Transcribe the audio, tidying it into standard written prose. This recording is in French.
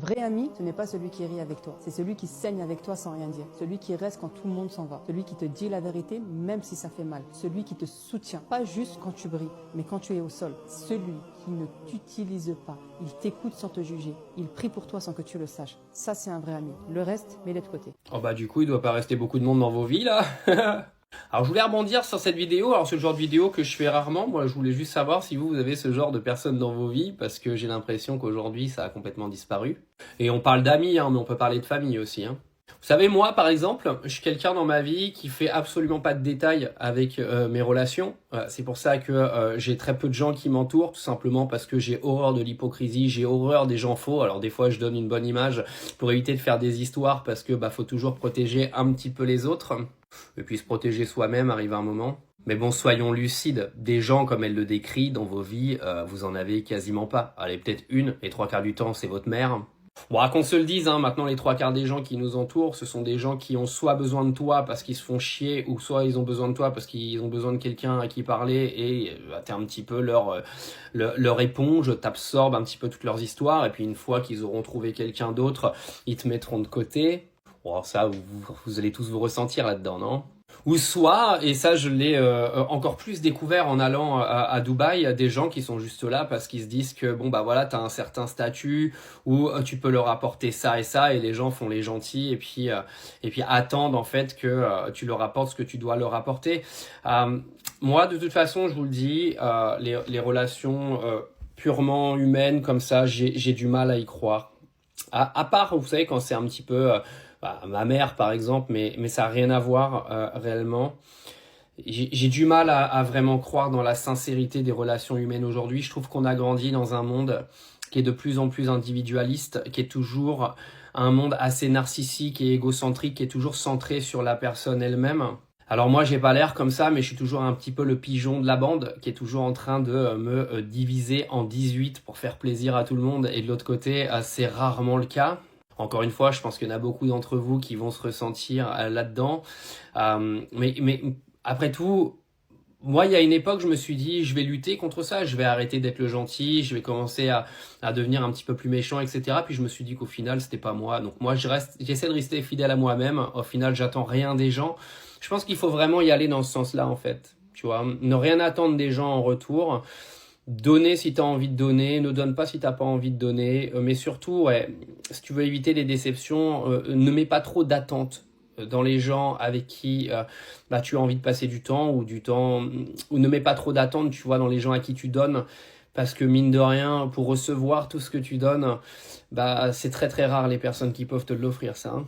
vrai ami, ce n'est pas celui qui rit avec toi. C'est celui qui saigne avec toi sans rien dire. Celui qui reste quand tout le monde s'en va. Celui qui te dit la vérité même si ça fait mal. Celui qui te soutient. Pas juste quand tu brilles, mais quand tu es au sol. Celui qui ne t'utilise pas. Il t'écoute sans te juger. Il prie pour toi sans que tu le saches. Ça, c'est un vrai ami. Le reste, mets-le de côté. Oh bah du coup, il doit pas rester beaucoup de monde dans vos vies là. Alors je voulais rebondir sur cette vidéo. Alors c'est le genre de vidéo que je fais rarement. Moi, je voulais juste savoir si vous avez ce genre de personnes dans vos vies, parce que j'ai l'impression qu'aujourd'hui, ça a complètement disparu. Et on parle d'amis, hein, mais on peut parler de famille aussi, hein. Vous savez, moi, par exemple, je suis quelqu'un dans ma vie qui fait absolument pas de détails avec mes relations. C'est pour ça que j'ai très peu de gens qui m'entourent, tout simplement parce que j'ai horreur de l'hypocrisie, j'ai horreur des gens faux. Alors des fois, je donne une bonne image pour éviter de faire des histoires, parce que faut toujours protéger un petit peu les autres. Et puis se protéger soi-même arrive un moment. Mais bon, soyons lucides. Des gens comme elle le décrit dans vos vies, vous en avez quasiment pas. Allez, peut-être une, et 3/4 du temps, c'est votre mère. Bon, qu'on se le dise, hein, maintenant les 3/4 des gens qui nous entourent, ce sont des gens qui ont soit besoin de toi parce qu'ils se font chier, ou soit ils ont besoin de toi parce qu'ils ont besoin de quelqu'un à qui parler, et t'es un petit peu leur éponge, t'absorbes un petit peu toutes leurs histoires, et puis une fois qu'ils auront trouvé quelqu'un d'autre, ils te mettront de côté. Bon, ça, vous allez tous vous ressentir là-dedans, non ? Ou soit, et ça je l'ai encore plus découvert en allant à Dubaï, des gens qui sont juste là parce qu'ils se disent que bon voilà, t'as un certain statut où tu peux leur apporter ça, et les gens font les gentils, et puis attendent en fait que tu leur apportes ce que tu dois leur apporter. Moi, de toute façon, je vous le dis, les relations purement humaines comme ça, j'ai du mal à y croire. À part, vous savez, quand c'est un petit peu ma mère par exemple, mais ça n'a rien à voir réellement. J'ai du mal à vraiment croire dans la sincérité des relations humaines aujourd'hui. Je trouve qu'on a grandi dans un monde qui est de plus en plus individualiste, qui est toujours un monde assez narcissique et égocentrique, qui est toujours centré sur la personne elle-même. Alors moi, j'ai pas l'air comme ça, mais je suis toujours un petit peu le pigeon de la bande, qui est toujours en train de me diviser en 18 pour faire plaisir à tout le monde, et de l'autre côté, c'est rarement le cas. Encore une fois, je pense qu'il y en a beaucoup d'entre vous qui vont se ressentir là-dedans. Mais après tout, moi, il y a une époque, je me suis dit, je vais lutter contre ça, je vais arrêter d'être le gentil, je vais commencer à devenir un petit peu plus méchant, etc. Puis je me suis dit qu'au final, c'était pas moi. Donc moi, j'essaie de rester fidèle à moi-même. Au final, j'attends rien des gens. Je pense qu'il faut vraiment y aller dans ce sens-là, en fait. Tu vois, ne rien attendre des gens en retour. Donner si tu as envie de donner, ne donne pas si tu n'as pas envie de donner. Mais surtout, si tu veux éviter les déceptions, ne mets pas trop d'attentes dans les gens avec qui tu as envie de passer du temps, ou ne mets pas trop d'attentes, tu vois, dans les gens à qui tu donnes. Parce que mine de rien, pour recevoir tout ce que tu donnes, c'est très très rare les personnes qui peuvent te l'offrir, ça, hein.